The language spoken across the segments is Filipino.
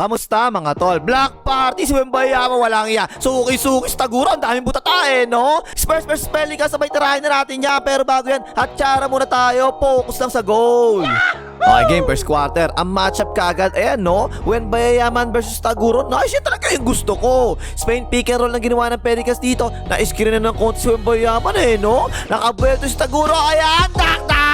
Kamusta mga tol? Black Party si Wembayama walang iya. Suki-suki sa Taguro, ang daming butatae, no? Spurs vs Pelicans, sabay tirahin na natin yan. Pero bago yan, hatsyara muna tayo. Focus lang sa goal. Okay, game first quarter. Ang matchup kagad, ayan no? Wembayama versus Taguro. Nice, yan talaga yung gusto ko. Spain pick and roll na ginawa ng Pelicans dito. Na-screen na ng konti si Wembayama eh, no? Nakabuelto si Taguro, ayan! Tak-tak!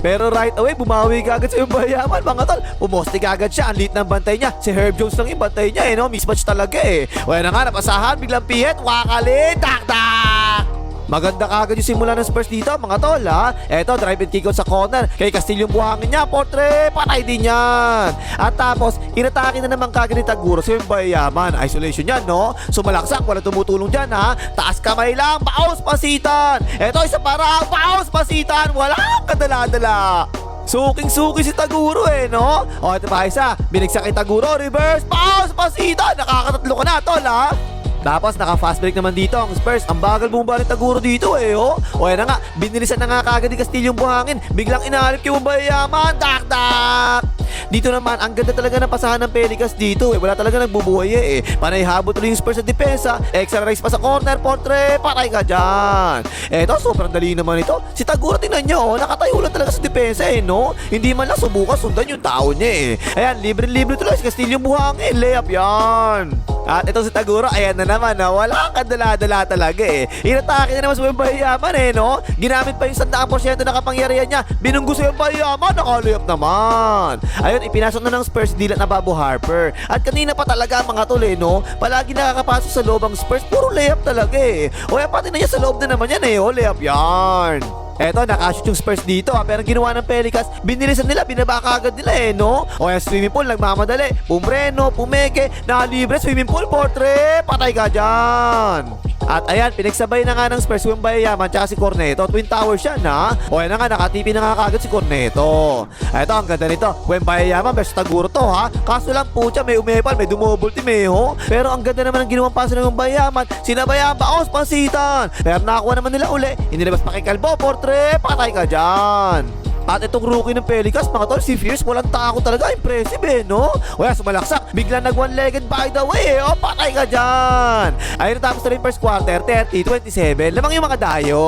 Pero right away, bumawi kagad si Wembayama, mga tol. Pumoste kagad siya, ang lit ng bantay niya. Si Herb Jones lang yung bantay niya, eh, no? Mismatch talaga, eh. Wala na nga, napasahan, biglang pihet, wakali, tak-tak! Maganda kagad yung simula ng Spurs dito, mga tol, ha? Eto, drive and kick out sa corner. Kay Castillo yung buhangin niya, portre, patay din yan. At tapos, inatake na naman kagad ni Taguro si Wembayama. Isolation yan, no? Sumalaksak, wala tumutulong dyan, ha? Taas kamay lang, baos pasitan. Eto, isa para, baos pasitan. Wala kadala-dala. Suking-suki si Taguro eh, no? O, ito pa isa, binigsak kay Taguro, reverse, baos pasitan. Nakakatatlo ka na, tol, ha? Tapos naka-fast break naman dito ang Spurs. Ang bagal bumaba ni Taguro dito eh, oh. O yan na nga, binilisan na nga kagad ni Castillo yung buhangin. Biglang inalip kay Wembayama. Tak-tak! Dito naman, ang ganda talaga ng pasahan ng Pelicans dito eh. Wala talaga nagbubuhay eh. Panay habot ulit yung Spurs sa depensa. Extra race pa sa corner, portre. Patay ka dyan. Eto, sobrang dali naman ito. Si Taguro, tingnan nyo, oh, nakatayo lang talaga sa depensa eh, no? Hindi man lang subukan sundan yung tao niya eh. Ayan, libre-libre tuloy si Castillo yung buhangin. Layup yan. At ito si Taguro, ayan na naman, no? Wala kang dala-dala talaga eh. Inatake na naman si Wembayama eh, no? Ginamit pa yung 100% na kapangyarihan niya. Binunggo si Wembayama, nakalayap naman. Ayun, ipinasok na ng Spurs dilat na Babu Harper. At kanina pa talaga mga tol eh, no? Palagi nakakapasok sa loob ang Spurs, puro layup talaga eh. O yan, pati na niya sa loob na naman yan eh, oh, layup yan. Eto, nakashoot yung Spurs dito pero ginawa ng Pelicans, binilisan nila, binaba kagad nila eh, no? O yan, swimming pool, nagmamadali, pumreno, pumeke, nakalibre, swimming pool, portre, patay ka dyan. At ayan, pinagsabay na nga ng Spurs Wembayama tsaka si Corneto, Twin Towers siya na. O yan na nga, nakatipi na nga kagad si Corneto. Eto, ang ganda nito, Wembayama versus Taguro to, ha? Kaso lang po siya, may umepal, may dumobol team eh, ho? Pero ang ganda naman ng ginawang paso ng Wembayama, sinabayan pa, pansitan. Pero nakakuha naman nila uli, inilabas pa kay Calvo, portre, patay ka dyan. At itong rookie ng Pelicans, mga tol, si Fierce, walang tako talaga, impressive eh, no? O yan, sumalaksak, biglang nag-one-legged by the way, oh, patay ka dyan. Ayun, tapos na rin first quarter, 30-27, lamang yung mga dayo.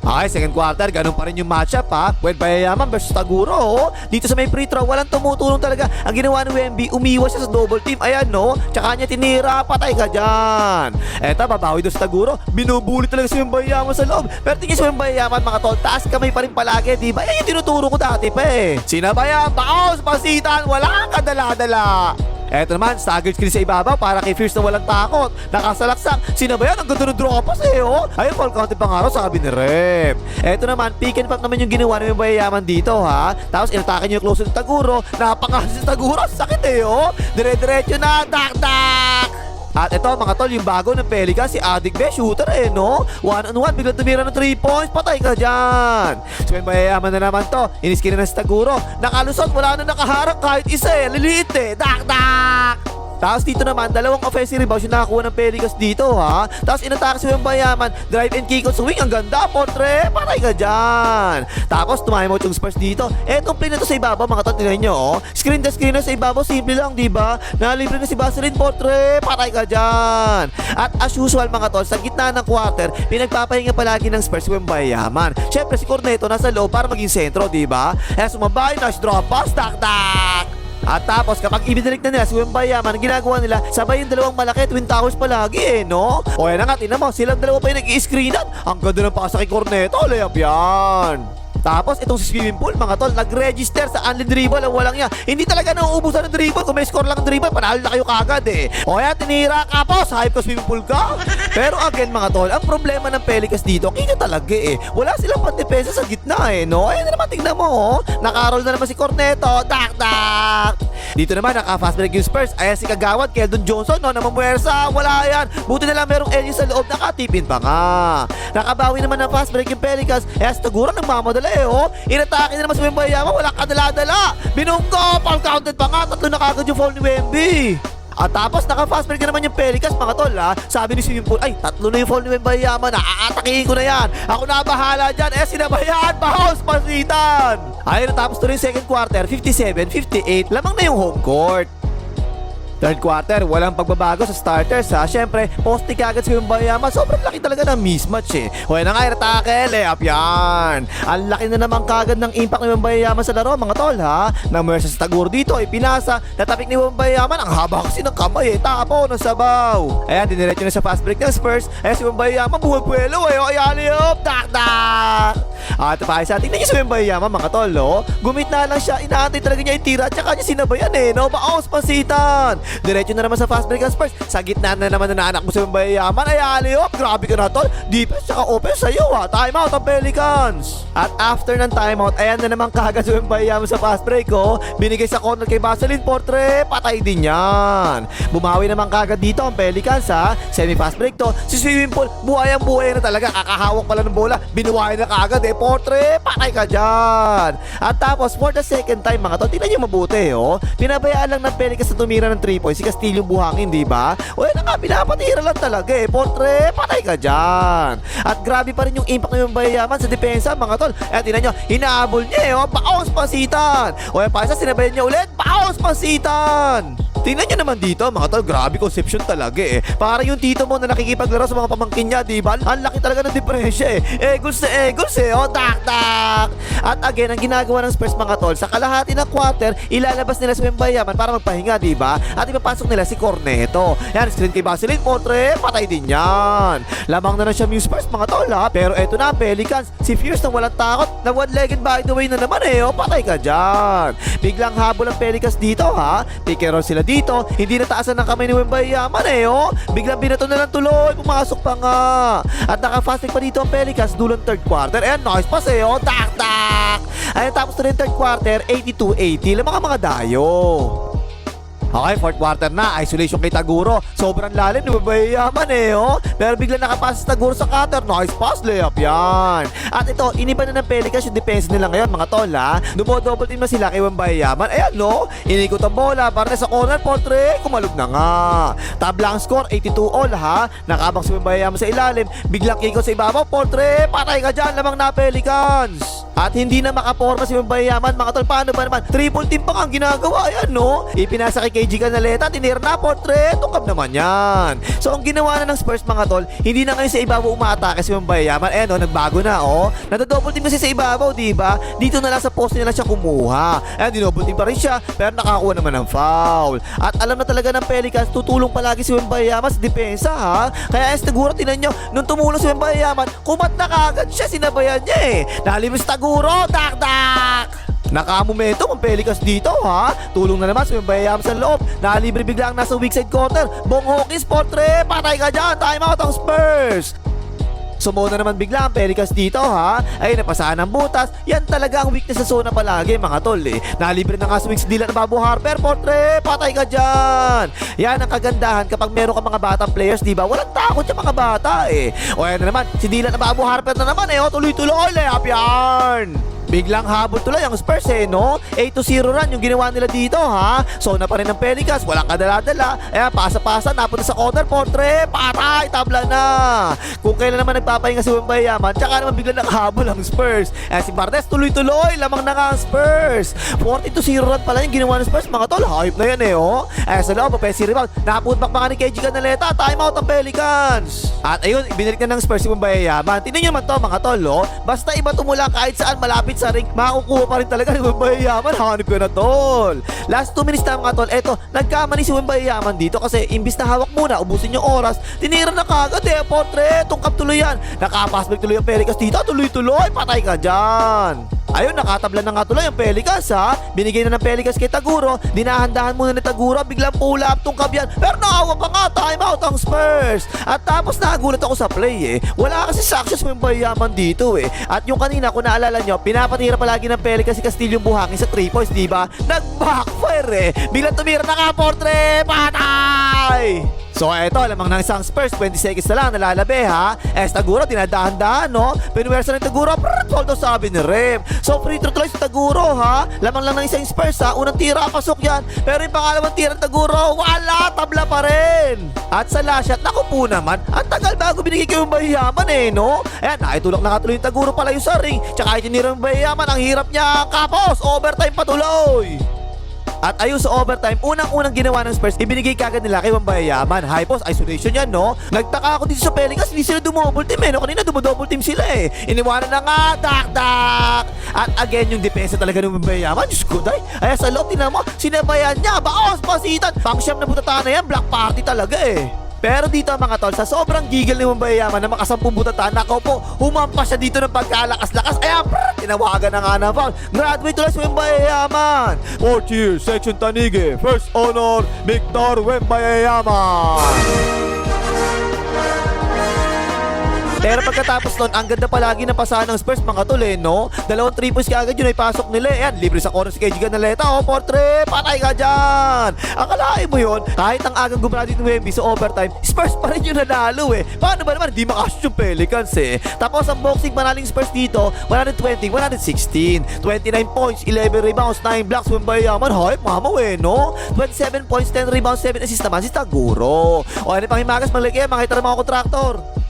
Okay, second quarter, ganun pa rin yung matchup ha. Wembayama versus Taguro, oh. Dito sa may free throw, walang tumutulong talaga. Ang ginawa ni Wemby, umiwas siya sa double team. Ayan, no? Tsaka niya tinira, patay ka dyan. Eto, babawi doon sa Taguro. Binubuli talaga si Wembayama sa loob. Pero tingin si Wembayama, mga tol, taas kamay pa rin palagi, di ba? Yan yung tinuturo ko dati pa eh. Sinabayan, baos, pasitan, wala kang kadala-dala. Eto naman, staggered screen sa ibabaw para kay Fierce na walang takot. Nakasalaksak, sinabayan, ang ganda ng dropas eh, oh. Ayun, fall counted pang araw, sabi ni Rep. Eto naman, pick and pop naman yung ginawa ng Wembayama dito, ha. Tapos inatake niyo yung close ng Taguro. Napangasin si Taguro, sakit eh, oh. Dire-diretso na, tak-tak. At ito mga tol, yung bago ng Pelicans, si Adigbe, shooter eh, no? 1-on-1, biglang tumira ng 3 points, patay ka dyan. So yung mayayaman na naman to, iniskina na si Taguro. Nakalusot, wala na nakaharap kahit isa eh, liliit eh, tak-tak. Tapos dito naman, dalawang offensive rebounds yung nakakuha ng Pelicans dito, ha? Tapos inatake si Wembayama, drive and kick out swing, ang ganda, portre, patay ka dyan. Tapos tumaymot yung Spurs dito. Etong play na to sa ibabaw, mga tol, tingnan nyo, oh. Screen na sa ibabaw, simple lang, diba? Nalibre na si Vaseline, portre, patay ka dyan. At as usual, mga tol, sa gitna ng quarter, pinagpapahinga palagi ng Spurs Wembayama. Syempre si Corneto nasa loob para maging sentro, diba? Kaya sumabay, nice drop pass, tak-tak. At tapos kapag ibinalik na nila si Wembayama, ang ginagawa nila, sabay yung dalawang malaki, Twin Towers palagi eh, no? O yan na nga, tingnan mo, silang dalawa pa yung nag-i-screenan. Ang ganda ng pasa kay Corneto, layup yan. Tapos itong si swimming pool, mga tol, nag-register sa unled dribble ang walang niya. Hindi talaga nauubusan ng dribble. Kung may score lang ng dribble, panalo na kayo kagad eh. O yan, tinira ka po, hype ka swimming pool ka. Pero again mga tol, ang problema ng Pelicans dito, kita talaga eh. Wala silang pandepensa sa gitna eh, no? Ayan na naman, tingnan mo, oh. Nakaroll na naman si Corneto, tak-tak. Dito naman, naka-fast break yung Spurs. Ayan si Kagawad, Keldon Johnson, no? Namamwersa, wala yan. Buti na lang merong Elias sa loob, nakatipin pa nga. Nakabawi naman ng fast break yung Pelicans. Ayan si Taguro, nagmamadala eh, oh. Inatake na naman si Wembayama, wala kadala-dala. Binunggo, foul counted pa nga, tatlo na kagad yung foul ni Wemby. At tapos naka-fast break na naman yung Pelicans mga tol ha. Sabi ni Swimming Pool, ay tatlo na yung foul ni Wembanyama, aatakihin ko na yan. Ako na bahala dyan, sinabayan, bounce, pasitan. Ayun, natapos to rin yung second quarter, 57-58, lamang na yung home court. Third quarter, walang pagbabago sa starters ha. Siyempre, poste kagad si Wembanyama. Sobrang laki talaga ng mismatch eh. Huwag na nga, tackle, layup yan. Ang laki na naman kagad ng impact ni Wembanyama sa laro mga tol ha. Nang mersa sa Taguro dito ay pinasa. Natapik ni Wembanyama, ang haba kasi ng kamay eh. Tapo ng sabaw. Ayan, diniretso na sa fast break ng Spurs. Ayan si Wembanyama, buhay-puelo eh. Ayan, layup, tak-tak. At pa isa, tingnan niyo si Wembanyama mga tol oh. Gumitna lang siya, inaantay talaga niya yung tira. Tsaka niya sinabayan eh, no? Baos, pansitan. Diretso na naman sa fast break ng Spurs. Sa gitna na naman na anak mo si Wembanyama. Ay, aliyop. Grabe ka na tol. Defense tsaka offense sa'yo ha. Timeout ang Pelicans. At after ng timeout, ayan na naman kagad si Wembanyama sa fast break oh. Binigay sa corner kay Vaseline Portre. Patay din yan. Bumawi naman kagad dito ang Pelicans ha. Semi-fast break to. Si Swimming Pool, buhay na talaga. Kakahawak pala ng bola. Binuhay na kagad eh. Portre, patay ka dyan. At tapos, for the second time mga tol, tingnan nyo mabuti oh. Pinabayaan lang ng Pelicans na tumira ng 3 points. Si Castillo buhangin, di ba? O yan na nga, pinapatira lang talaga eh. Portre, patay ka dyan. At grabe pa rin yung impact ng Wembanyama sa depensa mga tol. Eh, tingnan nyo, hinahabol niya eh oh. Baos, pansitan. O yan pa isa, sinabayan niya ulit. Baos, pansitan. Tingnan nyo naman dito mga tol, grabe conception talaga eh. Para yung tito mo na nakikipaglaro sa mga pamangkin niya, di ba? Ang laki talaga ng diferensya eh. Eagles na Eagles eh, oh, tak-tak. At again, ang ginagawa ng Spurs mga tol, sa kalahati ng quarter, ilalabas nila si Wembanyama para magpahinga, di ba? At ipapasok nila si Corneto. Yan, screen kay Vaseline Portre, patay din yan. Lamang na siya yung Spurs mga tol ha. Pero eto na, Pelicans, si Fierce nang walang takot, na one-legged by the way na naman eh, oh, patay ka dyan. Biglang habol ang Pelicans dito ha. Pick and roll sila dito, hindi nataasan ng kamay ni Wembanyama eh oh. Biglang binato na lang tuloy, pumasok pa nga. At naka-fast break pa dito ang Pelicans dulong third quarter. Ayan, nice pass eh oh, tak-tak. Ayan, tapos na rin third quarter, 82-80, lamang ang mga dayo. Okay, fourth quarter na, isolation kay Taguro. Sobrang lalim ni Wembanyama eh oh. Pero biglang nakapasa si Taguro sa cutter. Nice pass, layup yan. At ito, iniba na ng Pelicans yung defense nila ngayon mga tol ha. Dumo-double team na sila kay Wembanyama. Ayan no, inikot ang bola para na sa corner. Portre, kumalog na nga. Tabla ang score, 82 all ha. Nakabang si Wembanyama sa ilalim. Biglang kiko sa ibabaw. Portre, patay ka dyan, lamang na Pelicans. At hindi na makaporma si Wembanyama mga tol. Paano ba naman? Triple team pa ang ginagawa. Ayan no, ipinasa kay KG Canaleta, tinira na Portre, tungkap naman yan. So ang ginawa na ng Spurs mga tol, hindi na ngayon sa ibabaw umaatake si Wembanyama. Eh no, nagbago na oh. Nadadouble team kasi sa ibabaw, di ba? Dito na lang sa poste nila siya kumuha. Eh dinouble team pa rin siya, pero nakakuha naman ng foul. At alam na talaga ng Pelicans, tutulong palagi si Wembanyama sa depensa ha. Kaya siguro tinan nyo, nung tumulong si Wembanyama, kumat na kagad siya, sinabayan niya eh. Nalimos Taguro, tak-tak. Nakamomento ang Pelicans dito ha. Tulong na naman si Wembanyama sa loob. Nalibre bigla ang nasa weak side corner. Bong Hawkins, Portre, patay ka dyan. Timeout ang Spurs. Sumuna naman bigla ang Pelicans dito ha. Ay napasahan ng butas. Yan talaga ang weakness sa zona palagi mga tol eh. Nalibre na nga sa weak side na Babu Harper. Portre, patay ka dyan. Yan ang kagandahan kapag meron ka mga batang players, di ba? Walang takot yung mga bata eh. O yan na naman, si Dylan na Babu Harper na naman eh. O tuloy-tuloy, layup yan. Biglang habol tuloy ang Spurs eh, no? 8-0 run yung ginawa nila dito, ha? So na pa rin ang Pelicans, walang kadala-dala. Ayan, pasa-pasa, napunta sa corner, Portre, patay, tabla na. Kung kailan naman nagpapahinga si Wembanyama, tsaka naman biglang nakahabol ang Spurs. Ayan, si Barnes, tuloy-tuloy, lamang na nga ang Spurs. 42-0 run pala yung ginawa ng Spurs, mga tol, hype na yan eh, oh. Ayan, sa loob, offensive rebound, naputbak pa nga ni KG Canaleta, timeout ang Pelicans. At ayun, binalik na ng Spurs si Wembanyama. Tingnan nyo naman to, mga tol, oh. Basta iba tumula kahit saan, malapit sa ring, makukuha pa rin talaga ni Wembanyama. Hanip ko na tol. Last 2 minutes na mga tol. Eto, nagkamali si Wembanyama dito kasi imbis na hawak muna, ubusin yung oras, tinira na kagad eh. Portre, tungkap tuloy yan. Nakapasbek tuloy ang Pelicans dito. Tuloy-tuloy, patay ka dyan. Ayun, nakatablan na nga tuloy ang Pelicans ha. Binigay na ng Pelicans kay Taguro. Dinahandahan muna ni Taguro. Biglang pull up tungkab yan. Pero nakawa pa nga, timeout ang Spurs. At tapos nagulat ako sa play eh. Wala kasi success mo yung Wembanyama dito eh. At yung kanina, kung naalala nyo, pinapatira palagi ng Pelicans si Castillo buhangin sa 3 points, diba? Nag-backfire eh. Biglang tumira na nga, Portre, patay! So eto, lamang ng isang Spurs, 20 seconds na lang, nalalabi ha. Taguro, dinadahan-dahan, no? Pinuwersa ng Taguro, hold sabi ni Rem. So free throw tuloy sa Taguro ha. Lamang lang ng isang Spurs ha. Unang tira, pasok yan. Pero yung pangalawang tira ng Taguro, wala, tabla pa rin. At sa last shot, naku po naman, ang tagal bago binigay kayo yung Bahiyaman no? Ayan, nakitulak na katuloy yung Taguro pala yung sa ring. Tsaka itinira yung Bahiyaman, ang hirap niya, kapos, overtime patuloy. At ayun sa overtime, unang-unang ginawa ng Spurs, ibinigay kagad nila kay Wembayaman. High post, isolation yan, no? Nagtaka ako dito sa Pelicans, hindi sila dumouble team, no? Kanina dumodouble team sila, Iniwanan na nga, dak-dak! At again, yung depensa talaga ng Wembayaman, Diyos ko, day. Ay, sa loob, tinan mo, sinabayan niya, baos, pasitan. Pang-siyam na butata na yan, black party talaga, Pero dito mga tol, sa sobrang gigil ni Wembayaman na makasampung butata, nako po, humampas siya dito ng pagkalakas-lakas. Ayan, tinawagan na nga na foul. Graduate tuloy si Wembayaman. 4th year, section Tanige, first honor, Victor Wembayaman. Pero pagkatapos nun, ang ganda palagi ng pasahan ng Spurs mga tol no? Dalawang 3 points kaagad yun ay pasok nila Ayan, libre sa corner si KG Ganaleta portre, patay ka dyan. Akalain mo yun, kahit ang agang gumana dito ng Wemby sa overtime, Spurs pa rin yung nanalo Paano ba naman, hindi makashoot yung Pelicans Tapos ang boxing manaling Spurs dito, 120-116 29 points, 11 rebounds, 9 blocks, Wembayaman, hype mamaw no? 27 points, 10 rebounds, 7 assists naman si Taguro. O ano pang himagas, malaki makita ng mga kontraktor.